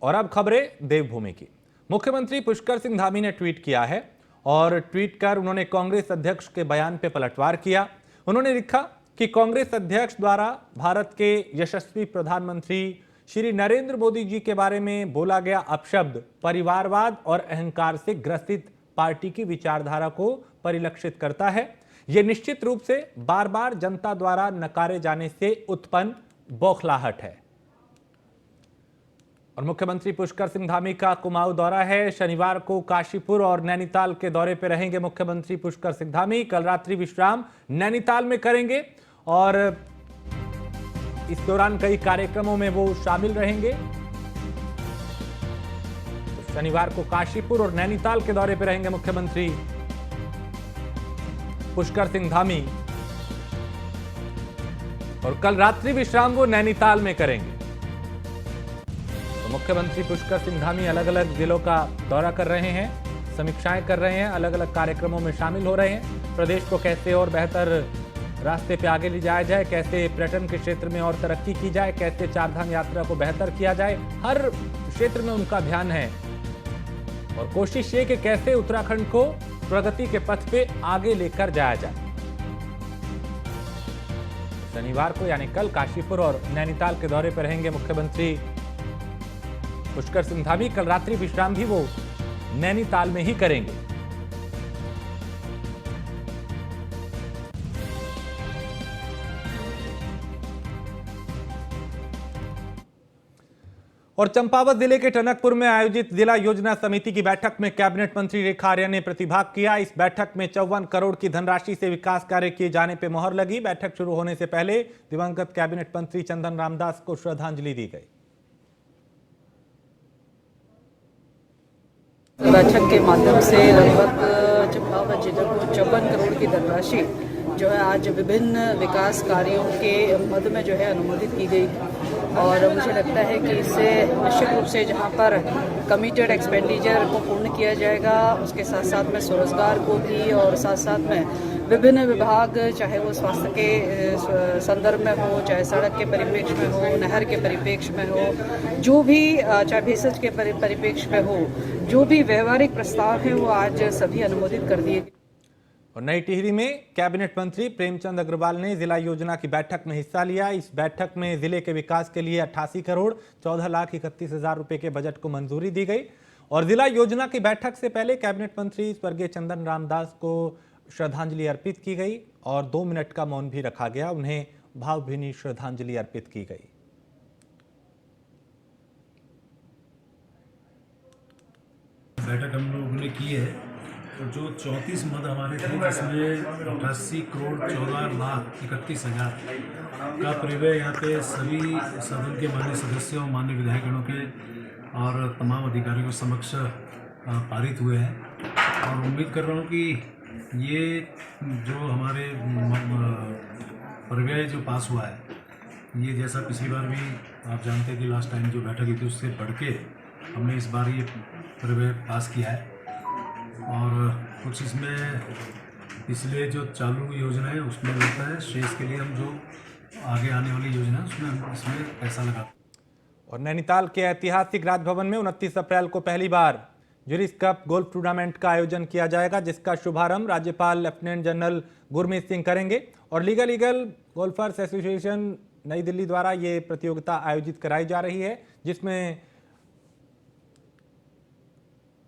और अब खबरें देवभूमि की। मुख्यमंत्री पुष्कर सिंह धामी ने ट्वीट किया है और ट्वीट कर उन्होंने कांग्रेस अध्यक्ष के बयान पर पलटवार किया। उन्होंने लिखा कि कांग्रेस अध्यक्ष द्वारा भारत के यशस्वी प्रधानमंत्री श्री नरेंद्र मोदी जी के बारे में बोला गया अपशब्द परिवारवाद और अहंकार से ग्रसित पार्टी की विचारधारा को परिलक्षित करता है। यह निश्चित रूप से बार बार जनता द्वारा नकारे जाने से उत्पन्न बौखलाहट है। और मुख्यमंत्री पुष्कर सिंह धामी का कुमाऊं दौरा है। शनिवार को काशीपुर और नैनीताल के दौरे पर रहेंगे मुख्यमंत्री पुष्कर सिंह धामी। कल रात्रि विश्राम नैनीताल में करेंगे और इस दौरान कई कार्यक्रमों में वो शामिल रहेंगे। तो शनिवार को काशीपुर और नैनीताल के दौरे पर रहेंगे मुख्यमंत्री पुष्कर सिंह धामी और कल रात्रि विश्राम वो नैनीताल में करेंगे। तो मुख्यमंत्री पुष्कर सिंह धामी अलग अलग जिलों का दौरा कर रहे हैं, समीक्षाएं कर रहे हैं, अलग अलग कार्यक्रमों में शामिल हो रहे हैं। प्रदेश को कैसे और बेहतर रास्ते पे आगे ले जाया जाए, कैसे पर्यटन के क्षेत्र में और तरक्की की जाए, कैसे चारधाम यात्रा को बेहतर किया जाए, हर क्षेत्र में उनका ध्यान है और कोशिश ये कि कैसे उत्तराखंड को प्रगति के पथ पे आगे लेकर जाया जाए। शनिवार को यानी कल काशीपुर और नैनीताल के दौरे पर रहेंगे मुख्यमंत्री पुष्कर सिंह धामी। कल रात्रि विश्राम भी वो नैनीताल में ही करेंगे। और चंपावत जिले के टनकपुर में आयोजित जिला योजना समिति की बैठक में कैबिनेट मंत्री रेखा आर्या ने प्रतिभाग किया। इस बैठक में 54 करोड़ की धनराशि से विकास कार्य किए जाने पर मोहर लगी। बैठक शुरू होने से पहले दिवंगत कैबिनेट मंत्री चंदन रामदास को श्रद्धांजलि दी गई। बैठक के माध्यम से लगभग चंपावत जिले को 54 करोड़ की धनराशि जो है आज विभिन्न विकास कार्यों के मद में जो है अनुमोदित की गई और मुझे लगता है कि इससे निश्चित रूप से जहां पर कमिटेड एक्सपेंडिचर को पूर्ण किया जाएगा, उसके साथ साथ में स्वरोजगार को भी और साथ साथ में विभिन्न विभाग, चाहे वो स्वास्थ्य के संदर्भ में हो, चाहे सड़क के परिप्रेक्ष्य में हो, नहर के परिप्रेक्ष्य में हो, जो भी चाहे भेषज के परिप्रेक्ष्य में हो, जो भी व्यवहारिक प्रस्ताव है वो आज सभी अनुमोदित कर दिए। और नई टिहरी में कैबिनेट मंत्री प्रेमचंद अग्रवाल ने जिला योजना की बैठक में हिस्सा लिया। इस बैठक में जिले के विकास के लिए 88 करोड़ 14,31,000 रुपए के बजट को मंजूरी दी गई। और जिला योजना की बैठक से पहले कैबिनेट मंत्री स्वर्गीय चंदन रामदास को श्रद्धांजलि अर्पित की गई और 2 मिनट का मौन भी रखा गया। उन्हें भावभीनी श्रद्धांजलि अर्पित की गई। बैठक हम लोगों ने की है तो जो 34 मद हमारे थे जिसमें 88 करोड़ 14,31,000 का परिव्यय यहाँ पे सभी सदन के माननीय सदस्यों, माननीय विधायकगणों के और तमाम अधिकारियों के समक्ष पारित हुए हैं। और उम्मीद कर रहा हूँ कि ये जो हमारे परिव्यय जो पास हुआ है, ये जैसा पिछली बार भी आप जानते हैं कि लास्ट टाइम जो बैठक हुई थी उससे बढ़ के हमने इस बार ये परिव्यय पास किया है। और कुछ इसमें पिछले जो चालू योजना है उसमें लगता है, शेष के लिए हम जो आगे आने वाली योजना है उसमें हम इसमें पैसा लगा। और नैनीताल के ऐतिहासिक राजभवन में 29 अप्रैल को पहली बार ज्यूरिस कप गोल्फ टूर्नामेंट का आयोजन किया जाएगा, जिसका शुभारंभ राज्यपाल लेफ्टिनेंट जनरल गुरमीत सिंह करेंगे। और लीगल गोल्फर्स एसोसिएशन नई दिल्ली द्वारा ये प्रतियोगिता आयोजित कराई जा रही है, जिसमें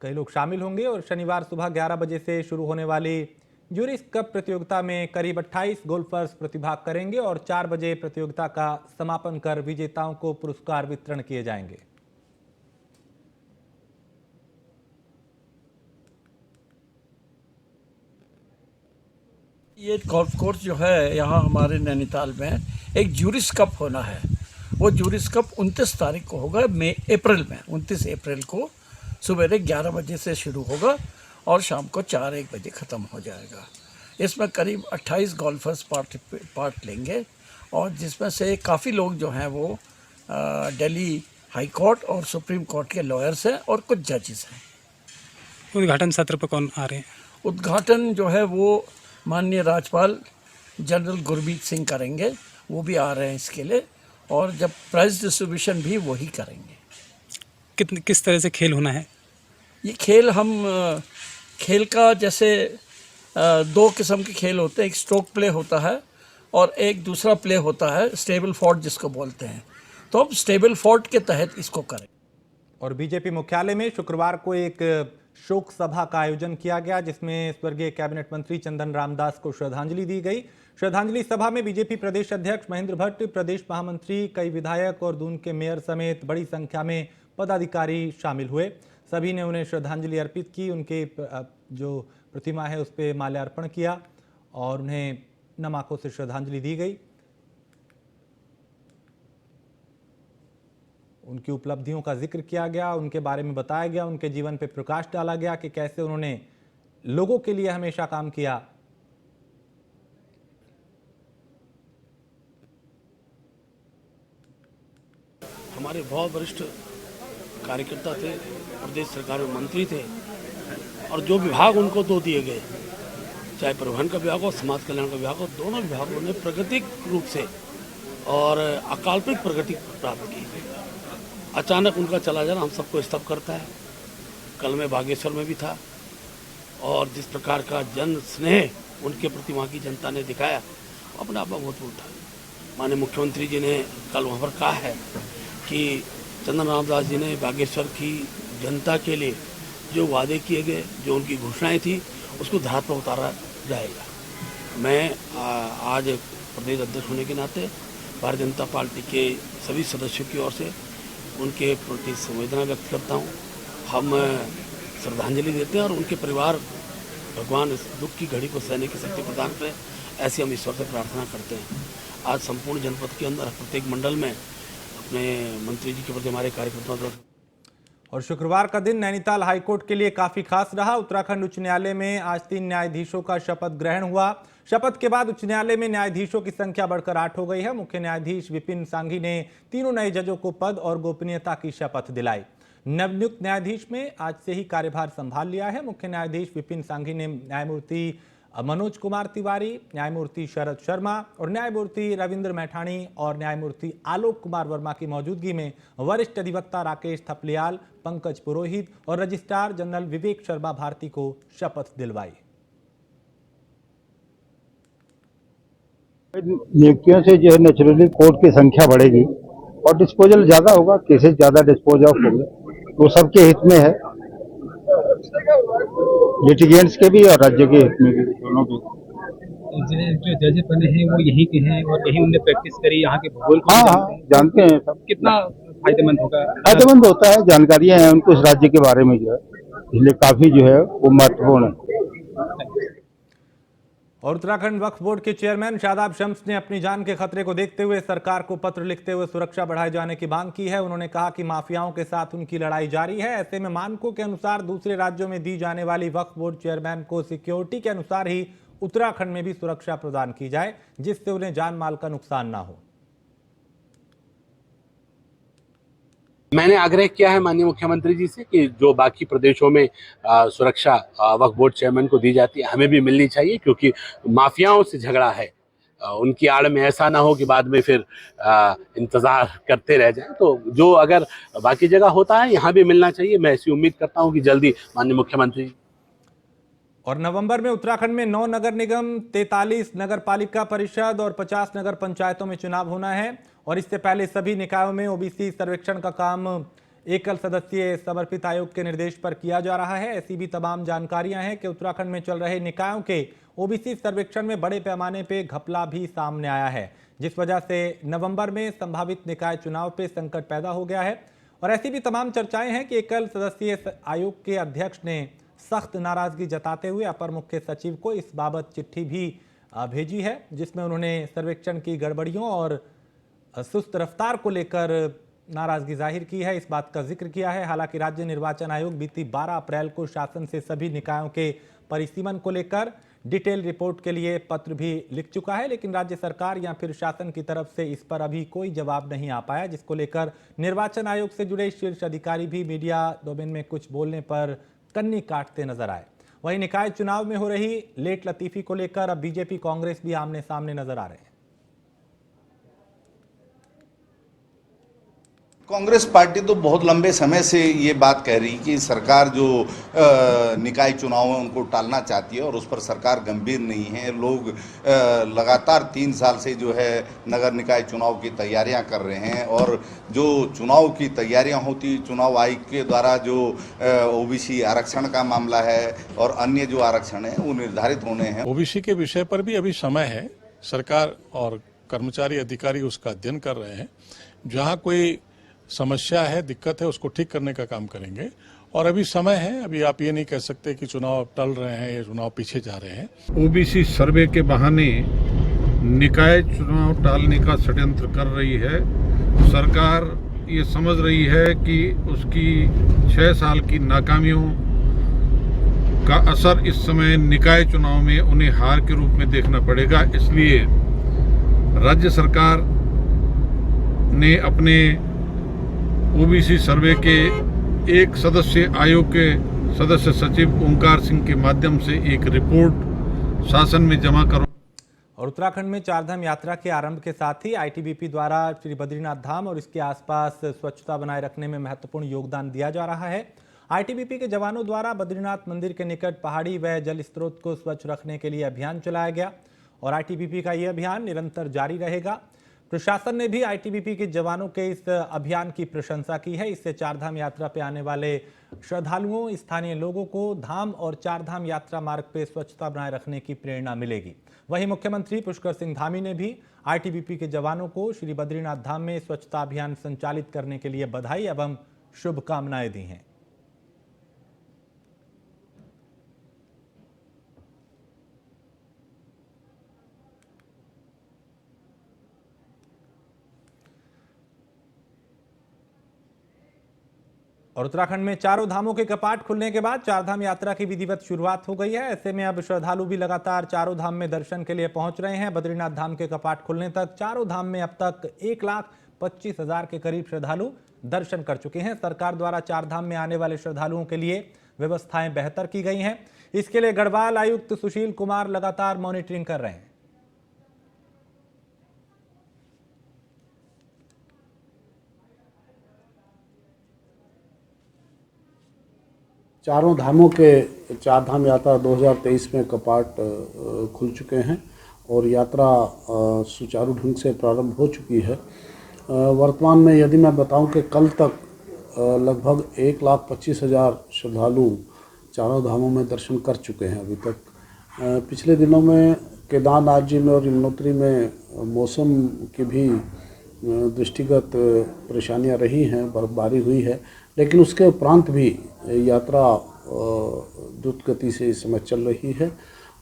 कई लोग शामिल होंगे। और शनिवार सुबह 11 बजे से शुरू होने वाली ज्यूरिस कप प्रतियोगिता में करीब 28 गोल्फर्स प्रतिभाग करेंगे और 4 बजे प्रतियोगिता का समापन कर विजेताओं को पुरस्कार वितरण किए जाएंगे। ये गोल्फ कोर्स जो है यहाँ हमारे नैनीताल में एक ज्यूरिस कप होना है। वो ज्यूरिस कप 29 तारीख को होगा, अप्रैल में 29 अप्रैल को सुबह 11 बजे से शुरू होगा और शाम को 4-1 बजे ख़त्म हो जाएगा। इसमें करीब 28 गोल्फर्स पार्ट लेंगे और जिसमें से काफ़ी लोग जो हैं वो दिल्ली हाई कोर्ट और सुप्रीम कोर्ट के लॉयर्स हैं और कुछ जजेस हैं। उद्घाटन सत्र पर कौन आ रहे हैं? उद्घाटन जो है वो माननीय राज्यपाल जनरल गुरमीत सिंह करेंगे, वो भी आ रहे हैं इसके लिए। और जब प्राइज डिस्ट्रीब्यूशन भी वही करेंगे। किस तरह से खेल होना है? ये खेल खेल का जैसे दो किस्म के खेल होते हैं, एक स्ट्रोक प्ले होता है और एक दूसरा प्ले होता है स्टेबल फोर्ट जिसको बोलते हैं। तो हम स्टेबल फोर्ट के तहत इसको करें। और बीजेपी मुख्यालय में शुक्रवार को एक शोक सभा का आयोजन किया गया, जिसमें स्वर्गीय कैबिनेट मंत्री चंदन रामदास को श्रद्धांजलि दी गई। श्रद्धांजलि सभा में बीजेपी प्रदेश अध्यक्ष महेंद्र भट्ट, प्रदेश महामंत्री, कई विधायक और दून के मेयर समेत बड़ी संख्या में पदाधिकारी शामिल हुए। सभी ने उन्हें श्रद्धांजलि अर्पित की, उनके जो प्रतिमा है उस पर माल्यार्पण किया और उन्हें नम आंखों से श्रद्धांजलि दी गई। उनकी उपलब्धियों का जिक्र किया गया, उनके बारे में बताया गया, उनके जीवन पर प्रकाश डाला गया कि कैसे उन्होंने लोगों के लिए हमेशा काम किया। हमारे बहुत वरिष्ठ कार्यकर्ता थे, प्रदेश सरकार में मंत्री थे और जो विभाग उनको दो दिए गए, चाहे परिवहन का विभाग हो, समाज कल्याण का विभाग हो, दोनों विभागों ने प्राकृतिक रूप से और अकाल्पनिक प्रगति प्राप्त की। अचानक उनका चला जाना हम सबको स्तब्ध करता है। कल मैं बागेश्वर में भी था और जिस प्रकार का जन स्नेह उनके प्रति वहाँ की जनता ने दिखाया, अपने आप में बहुत था। माननीय मुख्यमंत्री जी ने कल वहाँ पर कहा है कि चंदन रामदास जी ने बागेश्वर की जनता के लिए जो वादे किए गए, जो उनकी घोषणाएं थी, उसको धरातल पर उतारा जाएगा। मैं आज प्रदेश अध्यक्ष होने के नाते भारतीय जनता पार्टी के सभी सदस्यों की ओर से उनके प्रति संवेदना व्यक्त करता हूँ। हम श्रद्धांजलि देते हैं और उनके परिवार भगवान इस दुख की घड़ी को सहने की शक्ति प्रदान करें, ऐसी हम ईश्वर से प्रार्थना करते हैं। आज संपूर्ण जनपद के अंदर प्रत्येक मंडल में अपने मंत्री जी के प्रति हमारे कार्यकर्ताओं द्वारा। और शुक्रवार का दिन नैनीताल हाईकोर्ट के लिए काफी खास रहा। उत्तराखंड उच्च न्यायालय में आज 3 न्यायाधीशों का शपथ ग्रहण हुआ। शपथ के बाद उच्च न्यायालय में न्यायाधीशों की संख्या बढ़कर 8 हो गई है। मुख्य न्यायाधीश विपिन सांघी ने तीनों नए जजों को पद और गोपनीयता की शपथ दिलाई। नवनियुक्त न्यायाधीश में आज से ही कार्यभार संभाल लिया है। मुख्य न्यायाधीश विपिन सांघी ने न्यायमूर्ति मनोज कुमार तिवारी, न्यायमूर्ति शरद शर्मा और न्यायमूर्ति रविंद्र मैठाणी और न्यायमूर्ति आलोक कुमार वर्मा की मौजूदगी में वरिष्ठ अधिवक्ता राकेश थपलियाल, पंकज पुरोहित और रजिस्ट्रार जनरल विवेक शर्मा भारती को शपथ दिलवाई। नियुक्तियों से जो है नेचुरली कोर्ट की संख्या बढ़ेगी और डिस्पोजल ज्यादा होगा, केसेस ज्यादा डिस्पोज ऑफ होंगे, तो सबके हित में है, लिटिगेंट्स के भी और राज्य के हित में भी, दोनों के। जो जज बने हैं वो यहीं के हैं और यहीं उन्होंने प्रैक्टिस करी, यहाँ के भूगोल को जानते हैं सब। कितना फायदेमंद होगा? फायदेमंद होता है, जानकारियां हैं उनको इस राज्य के बारे में जो है, इसलिए काफी जो है वो महत्वपूर्ण है। और उत्तराखंड वक्फ बोर्ड के चेयरमैन शादाब शम्स ने अपनी जान के खतरे को देखते हुए सरकार को पत्र लिखते हुए सुरक्षा बढ़ाए जाने की मांग की है। उन्होंने कहा कि माफियाओं के साथ उनकी लड़ाई जारी है। ऐसे में मानकों के अनुसार दूसरे राज्यों में दी जाने वाली वक्फ बोर्ड चेयरमैन को सिक्योरिटी के अनुसार ही उत्तराखंड में भी सुरक्षा प्रदान की जाए, जिससे उन्हें जान माल का नुकसान ना हो। मैंने आग्रह किया है माननीय मुख्यमंत्री जी से कि जो बाकी प्रदेशों में सुरक्षा वक्फ बोर्ड चेयरमैन को दी जाती है, हमें भी मिलनी चाहिए, क्योंकि माफियाओं से झगड़ा है। उनकी आड़ में ऐसा ना हो कि बाद में फिर इंतजार करते रह जाए। तो जो अगर बाकी जगह होता है, यहाँ भी मिलना चाहिए। मैं ऐसी उम्मीद करता हूँ कि जल्दी माननीय मुख्यमंत्री जी। और नवंबर में उत्तराखंड में 9 नगर निगम, 43 नगर पालिका परिषद और 50 नगर पंचायतों में चुनाव होना है। और इससे पहले सभी निकायों में ओबीसी सर्वेक्षण का काम एकल सदस्यीय समर्पित आयोग के निर्देश पर किया जा रहा है। ऐसी भी तमाम जानकारियां हैं कि उत्तराखंड में चल रहे निकायों के ओबीसी सर्वेक्षण में बड़े पैमाने पे घपला भी सामने आया है, जिस वजह से नवंबर में संभावित निकाय चुनाव पे संकट पैदा हो गया है। और ऐसी भी तमाम चर्चाएं हैं कि एकल सदस्यीय आयोग के अध्यक्ष ने सख्त नाराजगी जताते हुए अपर मुख्य सचिव को इस बाबत चिट्ठी भी भेजी है, जिसमें उन्होंने सर्वेक्षण की गड़बड़ियों और सुस्त रफ्तार को लेकर नाराजगी जाहिर की है। इस बात का जिक्र किया है। हालांकि राज्य निर्वाचन आयोग बीती 12 अप्रैल को शासन से सभी निकायों के परिसीमन को लेकर डिटेल रिपोर्ट के लिए पत्र भी लिख चुका है, लेकिन राज्य सरकार या फिर शासन की तरफ से इस पर अभी कोई जवाब नहीं आ पाया, जिसको लेकर निर्वाचन आयोग से जुड़े शीर्ष अधिकारी भी मीडिया डोमेन में कुछ बोलने पर कन्नी काटते नजर आए। वहीं निकाय चुनाव में हो रही लेट लतीफी को लेकर अब बीजेपी कांग्रेस भी आमने सामने नजर आ रहे हैं। कांग्रेस पार्टी तो बहुत लंबे समय से ये बात कह रही कि सरकार जो निकाय चुनाव है उनको टालना चाहती है और उस पर सरकार गंभीर नहीं है। लोग लगातार 3 साल से जो है नगर निकाय चुनाव की तैयारियां कर रहे हैं और जो चुनाव की तैयारियां होती, चुनाव आयोग के द्वारा जो ओबीसी आरक्षण का मामला है और अन्य जो आरक्षण है वो निर्धारित होने हैं। ओबीसी के विषय पर भी अभी समय है, सरकार और कर्मचारी अधिकारी उसका अध्ययन कर रहे हैं। जहां कोई समस्या है, दिक्कत है, उसको ठीक करने का काम करेंगे और अभी समय है। अभी आप ये नहीं कह सकते कि चुनाव टल रहे हैं या चुनाव पीछे जा रहे हैं। ओबीसी सर्वे के बहाने निकाय चुनाव टालने का षड्यंत्र कर रही है। सरकार ये समझ रही है कि उसकी 6 साल की नाकामियों का असर इस समय निकाय चुनाव में उन्हें हार के रूप में देखना पड़ेगा। इसलिए राज्य सरकार ने अपने ओबीसी सर्वे के एक सदस्य आयोग के सदस्य सचिव ओंकार सिंह के माध्यम से एक रिपोर्ट शासन में जमा करो। और उत्तराखंड में चारधाम यात्रा के आरंभ के साथ ही आईटीबीपी द्वारा श्री बद्रीनाथ धाम और इसके आसपास स्वच्छता बनाए रखने में महत्वपूर्ण योगदान दिया जा रहा है। आईटीबीपी के जवानों द्वारा बद्रीनाथ मंदिर के निकट पहाड़ी व जल स्रोत को स्वच्छ रखने के लिए अभियान चलाया गया और आईटीबीपी का यह अभियान निरंतर जारी रहेगा। प्रशासन ने भी आईटीबीपी के जवानों के इस अभियान की प्रशंसा की है। इससे चारधाम यात्रा पे आने वाले श्रद्धालुओं, स्थानीय लोगों को धाम और चारधाम यात्रा मार्ग पे स्वच्छता बनाए रखने की प्रेरणा मिलेगी। वहीं मुख्यमंत्री पुष्कर सिंह धामी ने भी आईटीबीपी के जवानों को श्री बद्रीनाथ धाम में स्वच्छता अभियान संचालित करने के लिए बधाई एवं शुभकामनाएं दी हैं। और उत्तराखंड में चारों धामों के कपाट खुलने के बाद चारधाम यात्रा की विधिवत शुरुआत हो गई है। ऐसे में अब श्रद्धालु भी लगातार चारों धाम में दर्शन के लिए पहुंच रहे हैं। बद्रीनाथ धाम के कपाट खुलने तक चारों धाम में अब तक 1,25,000 के करीब श्रद्धालु दर्शन कर चुके हैं। सरकार द्वारा चारधाम में आने वाले श्रद्धालुओं के लिए व्यवस्थाएं बेहतर की गई हैं। इसके लिए गढ़वाल आयुक्त सुशील कुमार लगातार मॉनिटरिंग कर रहे हैं। चारों धामों के चारधाम यात्रा 2023 में कपाट खुल चुके हैं और यात्रा सुचारू ढंग से प्रारंभ हो चुकी है। वर्तमान में यदि मैं बताऊं कि कल तक लगभग 1,25,000 श्रद्धालु चारों धामों में दर्शन कर चुके हैं अभी तक। पिछले दिनों में केदारनाथ जी में और यमुनोत्री में मौसम की भी दृष्टिगत परेशानियां रही हैं, बर्फबारी हुई है, लेकिन उसके उपरांत भी यात्रा द्रुत गति से इस समय चल रही है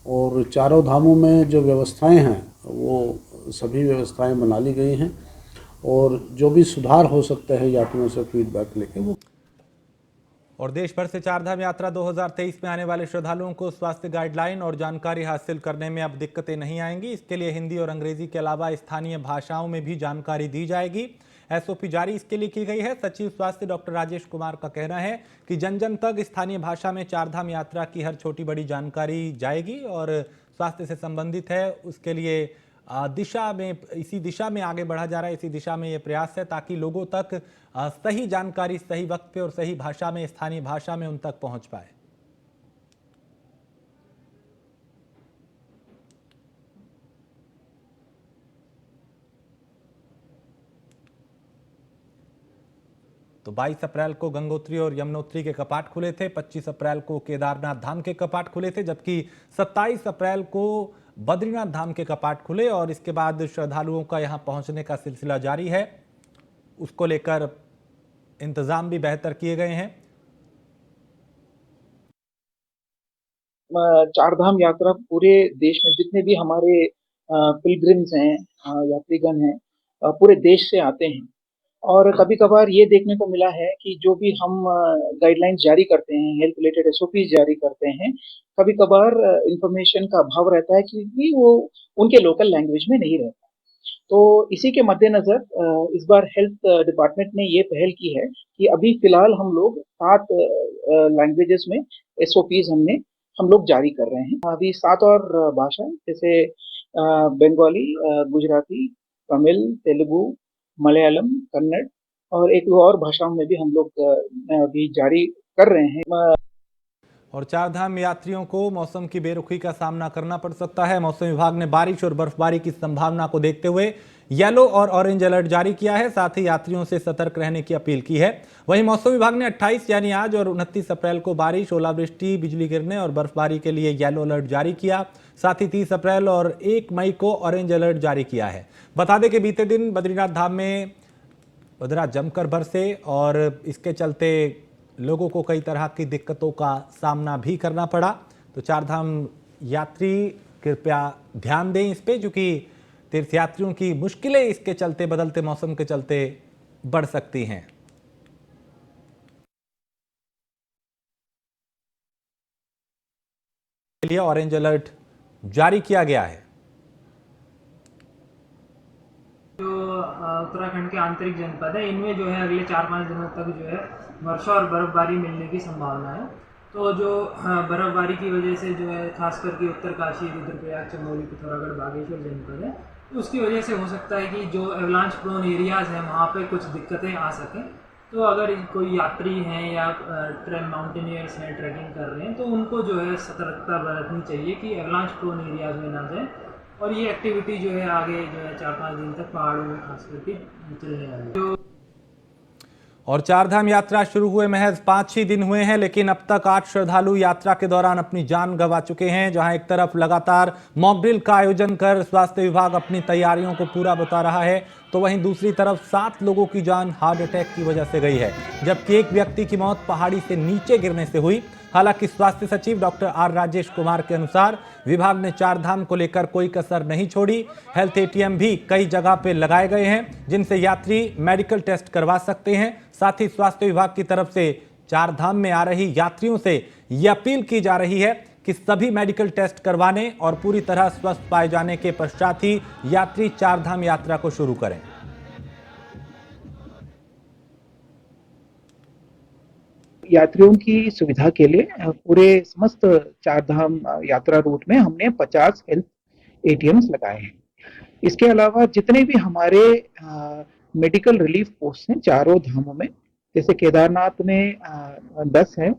और चारों धामों में जो व्यवस्थाएं हैं वो सभी व्यवस्थाएं बना ली गई हैं और जो भी सुधार हो सकता है यात्रियों से फीडबैक लेके वो। और देश भर से चारधाम यात्रा 2023 में आने वाले श्रद्धालुओं को स्वास्थ्य गाइडलाइन और जानकारी हासिल करने में अब दिक्कतें नहीं आएंगी। इसके लिए हिंदी और अंग्रेजी के अलावा स्थानीय भाषाओं में भी जानकारी दी जाएगी। एसओपी जारी इसके लिए की गई है। सचिव स्वास्थ्य डॉक्टर राजेश कुमार का कहना है कि जन जन तक स्थानीय भाषा में चारधाम यात्रा की हर छोटी बड़ी जानकारी जाएगी और स्वास्थ्य से संबंधित है उसके लिए इसी दिशा में आगे बढ़ा जा रहा है। इसी दिशा में ये प्रयास है ताकि लोगों तक सही जानकारी सही वक्त पे और सही भाषा में, स्थानीय भाषा में उन तक पहुंच पाए। तो 22 अप्रैल को गंगोत्री और यमुनोत्री के कपाट खुले थे, 25 अप्रैल को केदारनाथ धाम के कपाट खुले थे, जबकि 27 अप्रैल को बद्रीनाथ धाम के कपाट खुले और इसके बाद श्रद्धालुओं का यहां पहुंचने का सिलसिला जारी है। उसको लेकर इंतजाम भी बेहतर किए गए हैं। चारधाम यात्रा पूरे देश में जितने भी हमारे पिलग्रिम्स हैं, यात्रीगण हैं, पूरे देश से आते हैं और कभी कभार ये देखने को मिला है कि जो भी हम गाइडलाइंस जारी करते हैं, हेल्थ रिलेटेड एसओपीज जारी करते हैं, कभी कभार इंफॉर्मेशन का अभाव रहता है क्योंकि वो उनके लोकल लैंग्वेज में नहीं रहता। तो इसी के मद्देनजर इस बार हेल्थ डिपार्टमेंट ने ये पहल की है कि अभी फिलहाल हम लोग 7 लैंग्वेजेस में एसओपीज हम लोग जारी कर रहे हैं। अभी 7 और भाषा जैसे बंगाली, गुजराती, तमिल, तेलुगु, मलयालम, कन्नड़, और एक दो और भाषाओं में भी हम लोग अभी जारी कर रहे हैं। और चारधाम यात्रियों को मौसम की बेरुखी का सामना करना पड़ सकता है। मौसम विभाग ने बारिश और बर्फबारी की संभावना को देखते हुए येलो और ऑरेंज अलर्ट जारी किया है। साथ ही यात्रियों से सतर्क रहने की अपील की है। वहीं मौसम विभाग ने 28 यानी आज और 29 अप्रैल को बारिश, ओलावृष्टि, बिजली गिरने और बर्फबारी के लिए येलो अलर्ट जारी किया। साथ ही 30 अप्रैल और 1 मई को ऑरेंज अलर्ट जारी किया है। बता दें कि बीते दिन बद्रीनाथ धाम में बदरा जमकर बरसे और इसके चलते लोगों को कई तरह की दिक्कतों का सामना भी करना पड़ा। तो चारधाम यात्री कृपया ध्यान दें इस पे, क्योंकि तीर्थयात्रियों की मुश्किलें इसके चलते, बदलते मौसम के चलते बढ़ सकती हैं। के लिए ऑरेंज अलर्ट जारी किया गया है। जो उत्तराखंड के आंतरिक जनपद है, इनमें जो है अगले 4-5 दिनों तक जो है वर्षा और बर्फबारी मिलने की संभावना है। तो जो बर्फबारी की वजह से जो है खास करके उत्तरकाशी, रुद्रप्रयाग, चमोली, पिथौरागढ़, बागेश्वर जनपद है, तो उसकी वजह से हो सकता है कि जो एवलांच प्रोन एरियाज़ हैं वहाँ पे कुछ दिक्कतें आ सकें। तो अगर कोई यात्री हैं या माउंटेनियर्स हैं, ट्रैकिंग कर रहे हैं, तो उनको जो है सतर्कता बरतनी चाहिए कि एवलांच प्रोन एरियाज़ में ना जाएँ। और ये एक्टिविटी जो है आगे जो है 4-5 दिन तक पहाड़ों में खास करके चलने वाली है। और चारधाम यात्रा शुरू हुए महज 5 ही दिन हुए हैं, लेकिन अब तक 8 श्रद्धालु यात्रा के दौरान अपनी जान गंवा चुके हैं। जहां एक तरफ लगातार मॉक ड्रिल का आयोजन कर स्वास्थ्य विभाग अपनी तैयारियों को पूरा बता रहा है, तो वहीं दूसरी तरफ 7 लोगों की जान हार्ट अटैक की वजह से गई है, जबकि एक व्यक्ति की मौत पहाड़ी से नीचे गिरने से हुई। हालांकि स्वास्थ्य सचिव डॉक्टर आर राजेश कुमार के अनुसार विभाग ने चारधाम को लेकर कोई कसर नहीं छोड़ी। हेल्थ एटीएम भी कई जगह पे लगाए गए हैं, जिनसे यात्री मेडिकल टेस्ट करवा सकते हैं। साथ ही स्वास्थ्य विभाग की तरफ से चारधाम में आ रही यात्रियों से यह अपील की जा रही है कि सभी मेडिकल टेस्ट करवाने और पूरी तरह स्वस्थ पाए जाने के पश्चात ही यात्री चारधाम यात्रा को शुरू करें। यात्रियों की सुविधा के लिए पूरे समस्त चारधाम यात्रा रूट में हमने 50 हेल्थ एटीएम्स लगाए हैं। इसके अलावा जितने भी हमारे मेडिकल रिलीफ पोस्ट हैं चारों धामों में, जैसे केदारनाथ में 10 हैं,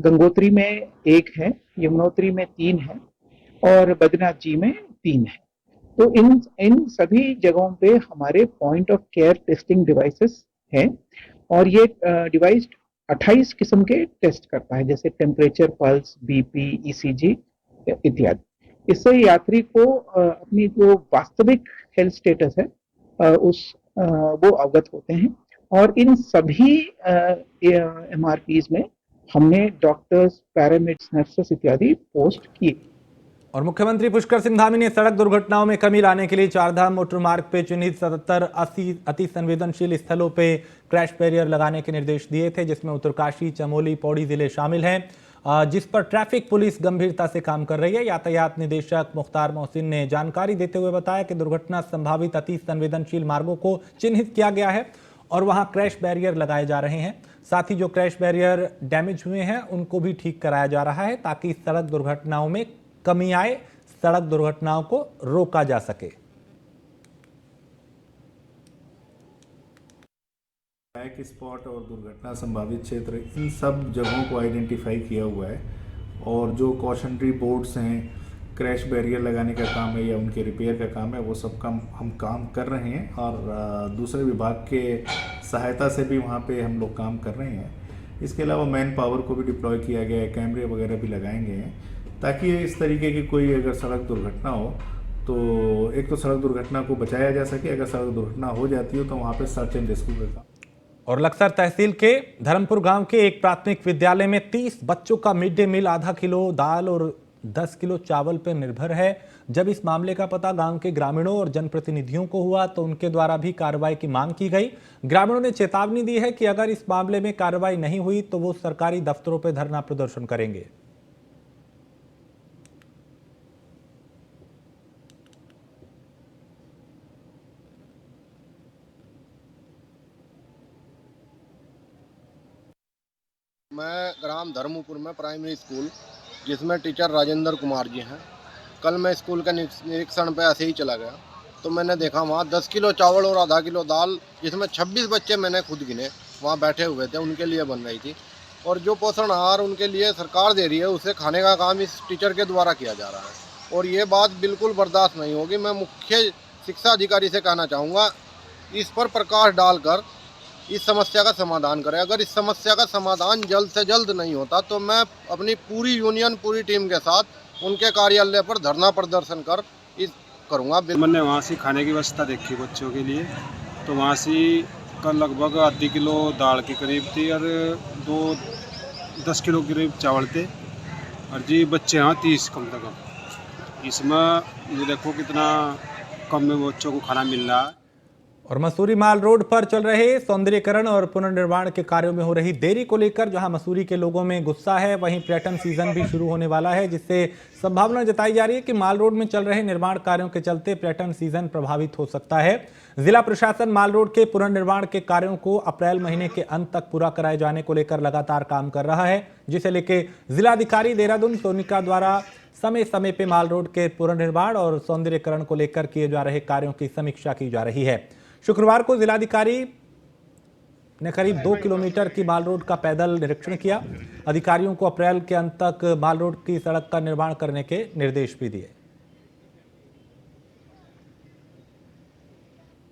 गंगोत्री में 1 है, यमुनोत्री में 3 है और बद्रीनाथ जी में 3 है। तो इन सभी जगहों पे हमारे point of care testing devices हैं और ये डिवाइस 28 किस्म के टेस्ट करता है, जैसे टेम्परेचर, पल्स, बीपी, ईसीजी इत्यादि। इससे यात्री को अपनी जो वास्तविक हेल्थ स्टेटस है वो अवगत होते हैं। और इन सभी एमआरपीज में हमने डॉक्टर्स, पैरामेडिक्स, नर्सेस इत्यादि पोस्ट किए। और मुख्यमंत्री पुष्कर सिंह धामी ने सड़क दुर्घटनाओं में कमी लाने के लिए चारधाम मोटर मार्ग पे चिन्हित 77 अति संवेदनशील स्थलों पे क्रैश बैरियर लगाने के निर्देश दिए थे, जिसमें उत्तरकाशी, चमोली, पौड़ी जिले शामिल हैं, जिस पर ट्रैफिक पुलिस गंभीरता से काम कर रही है। यातायात निदेशक मुख्तार मोहसिन ने जानकारी देते हुए बताया कि दुर्घटना संभावित अति संवेदनशील मार्गों को चिन्हित किया गया है और वहां क्रैश बैरियर लगाए जा रहे हैं। साथ ही जो क्रैश बैरियर डैमेज हुए हैं उनको भी ठीक कराया जा रहा है, ताकि सड़क दुर्घटनाओं में कमी आए, सड़क दुर्घटनाओं को रोका जा सके। ब्लैक स्पॉट और दुर्घटना संभावित क्षेत्र, इन सब जगहों को आइडेंटिफाई किया हुआ है और जो कॉशनरी बोर्ड्स हैं, क्रैश बैरियर लगाने का काम है या उनके रिपेयर का काम है, वो सब काम हम काम कर रहे हैं और दूसरे विभाग के सहायता से भी वहाँ पे हम लोग काम कर रहे हैं। इसके अलावा मैन पावर को भी डिप्लॉय किया गया है, कैमरे वगैरह भी लगाएंगे हैं, ताकि इस तरीके की कोई अगर सड़क दुर्घटना हो तो एक तो सड़क दुर्घटना को बचाया जा सके, अगर सड़क दुर्घटना हो जाती हो तो वहाँ पे सर्च एंड रेस्क्यू का काम। और लक्सर तहसील के धर्मपुर गांव के एक प्राथमिक विद्यालय में 30 बच्चों का मिड डे मील आधा किलो दाल और 10 किलो चावल पर निर्भर है। जब इस मामले का पता गांव के ग्रामीणों और जनप्रतिनिधियों को हुआ तो उनके द्वारा भी कार्रवाई की मांग की गई। ग्रामीणों ने चेतावनी दी है कि अगर इस मामले में कार्रवाई नहीं हुई तो वो सरकारी दफ्तरों पर धरना प्रदर्शन करेंगे। मैं ग्राम धर्मपुर में प्राइमरी स्कूल, जिसमें टीचर राजेंद्र कुमार जी हैं, कल मैं स्कूल के निरीक्षण पे ऐसे ही चला गया तो मैंने देखा वहाँ 10 किलो चावल और आधा किलो दाल, जिसमें 26 बच्चे मैंने खुद गिने वहाँ बैठे हुए थे, उनके लिए बन रही थी। और जो पोषण आहार उनके लिए सरकार दे रही है, उसे खाने का काम इस टीचर के द्वारा किया जा रहा है और ये बात बिल्कुल बर्दाश्त नहीं होगी। मैं मुख्य शिक्षा अधिकारी से कहना चाहूँगा, इस पर प्रकाश डालकर इस समस्या का समाधान करें। अगर इस समस्या का समाधान जल्द से जल्द नहीं होता तो मैं अपनी पूरी यूनियन, पूरी टीम के साथ उनके कार्यालय पर धरना प्रदर्शन कर करूँगा। मैंने वहाँ से खाने की व्यवस्था देखी बच्चों के लिए, तो वहाँ से का लगभग आधी किलो दाल के करीब थी और 10 किलो करीब चावल थे और जी बच्चे हैं 30 कम से कम। इसमें ये देखो कितना कम में बच्चों को खाना मिल रहा है। और मसूरी माल रोड पर चल रहे सौंदर्यीकरण और पुनर्निर्माण के कार्यों में हो रही देरी को लेकर जहां मसूरी के लोगों में गुस्सा है, वहीं पर्यटन सीजन भी शुरू होने वाला है, जिससे संभावना जताई जा रही है कि माल रोड में चल रहे निर्माण कार्यों के चलते पर्यटन सीजन प्रभावित हो सकता है। जिला प्रशासन माल रोड के पुनर्निर्माण के कार्यों को अप्रैल महीने के अंत तक पूरा कराए जाने को लेकर लगातार काम कर रहा है, जिसे लेकर जिलाधिकारी देहरादून सोनिका द्वारा समय समय पर माल रोड के पुनर्निर्माण और सौंदर्यीकरण को लेकर किए जा रहे कार्यों की समीक्षा की जा रही है। शुक्रवार को जिलाधिकारी ने करीब 2 किलोमीटर की माल रोड का पैदल निरीक्षण किया। अधिकारियों को अप्रैल के अंत तक माल रोड की सड़क का निर्माण करने के निर्देश भी दिए।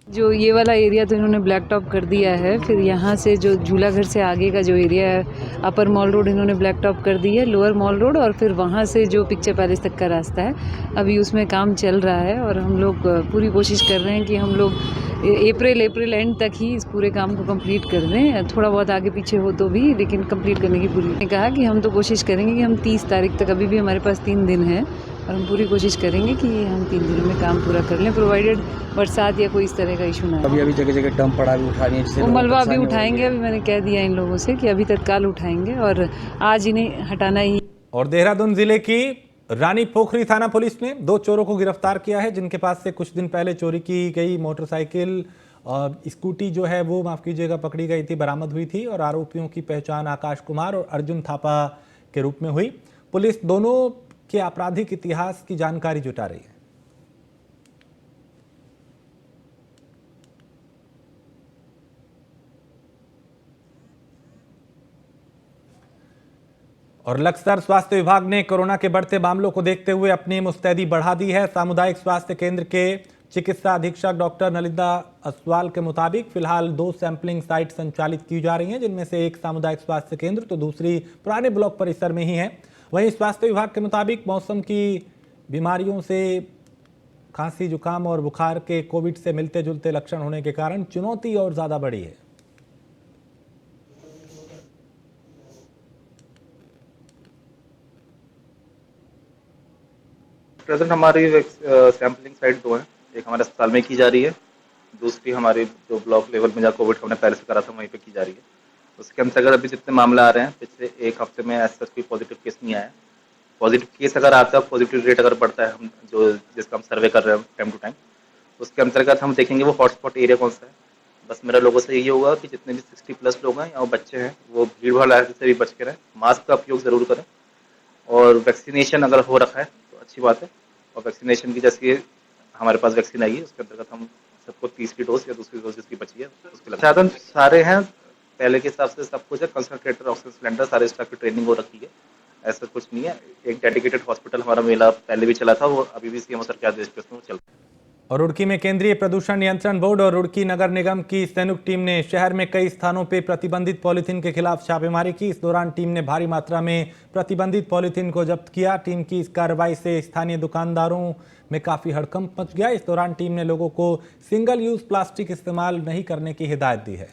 जो ये वाला एरिया तो इन्होंने ब्लैक टॉप कर दिया है, फिर यहाँ से जो झूला घर से आगे का जो एरिया है अपर मॉल रोड इन्होंने ब्लैक टॉप कर दी है, लोअर मॉल रोड, और फिर वहाँ से जो पिक्चर पैलेस तक का रास्ता है अभी उसमें काम चल रहा है और हम लोग पूरी कोशिश कर रहे हैं कि हम लोग अप्रैल एंड तक ही इस पूरे काम को कंप्लीट कर दें। थोड़ा बहुत आगे पीछे हो तो भी, लेकिन कंप्लीट करने की पूरी ने कहा कि हम तो कोशिश करेंगे कि हम 30 तारीख तक, अभी भी हमारे पास 3 दिन है और हम पूरी कोशिश करेंगे कि हम 3 दिनों में काम पूरा कर लें, प्रोवाइडेड बरसात या कोई इस तरह का इशू ना अभी जगह जगह डंप पड़ा भी उठा रही है, वो मलबा अभी उठाएंगे। अभी मैंने कह दिया इन लोगों से कि अभी तत्काल उठाएंगे और आज इन्हें हटाना ही। और देहरादून जिले की रानी पोखरी थाना पुलिस ने 2 चोरों को गिरफ्तार किया है, जिनके पास से कुछ दिन पहले चोरी की गई मोटरसाइकिल और स्कूटी जो है वो माफ कीजिएगा पकड़ी गई थी, बरामद हुई थी। और आरोपियों की पहचान आकाश कुमार और अर्जुन थापा के रूप में हुई। पुलिस दोनों के आपराधिक इतिहास की जानकारी जुटा रही है। और लक्सर स्वास्थ्य विभाग ने कोरोना के बढ़ते मामलों को देखते हुए अपनी मुस्तैदी बढ़ा दी है। सामुदायिक स्वास्थ्य केंद्र के चिकित्सा अधीक्षक डॉक्टर नलिंदा असवाल के मुताबिक फिलहाल 2 सैंपलिंग साइट संचालित की जा रही हैं, जिनमें से एक सामुदायिक स्वास्थ्य केंद्र तो दूसरी पुराने ब्लॉक परिसर में ही है। वहीं स्वास्थ्य विभाग के मुताबिक मौसम की बीमारियों से खांसी, जुकाम और बुखार के कोविड से मिलते जुलते लक्षण होने के कारण चुनौती और ज्यादा बढ़ी है। प्रेजेंट हमारी सैंपलिंग साइट 2 है, एक हमारे अस्पताल में की जा रही है, दूसरी हमारे जो ब्लॉक लेवल में जहाँ कोविड हमने पहले से करा था वहीं पे की जा रही है। उसके अंतर्गत अभी जितने मामले आ रहे हैं पिछले 1 हफ्ते में ऐसा कोई पॉजिटिव केस नहीं आया। पॉजिटिव केस अगर आता है, पॉजिटिव रेट अगर बढ़ता है, हम जिसका हम सर्वे कर रहे हैं टाइम टू टाइम, उसके अंतर्गत हम देखेंगे वो हॉटस्पॉट एरिया कौन सा है। बस मेरा लोगों से यही होगा कि जितने भी 60+ लोग हैं या बच्चे हैं वो भीड़ भाड़ से भी बच के रहें, मास्क का उपयोग जरूर करें और वैक्सीनेशन अगर हो रखा है तो अच्छी बात है। और वैक्सीनेशन की जैसे हमारे पास वैक्सीन आई है उसके अंतर्गत हम सबको 30 डोज या दूसरी डोज जिसकी बची है उसके साधन सारे हैं, पहले के हिसाब से सब कुछ है। कंसंट्रेटर, ऑक्सीजन सिलेंडर, सारे स्टाफ की ट्रेनिंग हो रखी है, ऐसा कुछ नहीं है। एक डेडिकेटेड हॉस्पिटल हमारा मेला पहले भी चला था, वो अभी भी सीएम सर के आदेश पे उसमें चल रहा है। और रुड़की में केंद्रीय प्रदूषण नियंत्रण बोर्ड और रुड़की नगर निगम की संयुक्त टीम ने शहर में कई स्थानों पर प्रतिबंधित पॉलीथीन के खिलाफ छापेमारी की। इस दौरान टीम ने भारी मात्रा में प्रतिबंधित पॉलीथीन को जब्त किया। टीम की इस कार्रवाई से स्थानीय दुकानदारों में काफी हड़कंप मच गया। इस दौरान टीम ने लोगों को सिंगल यूज प्लास्टिक इस्तेमाल नहीं करने की हिदायत दी है।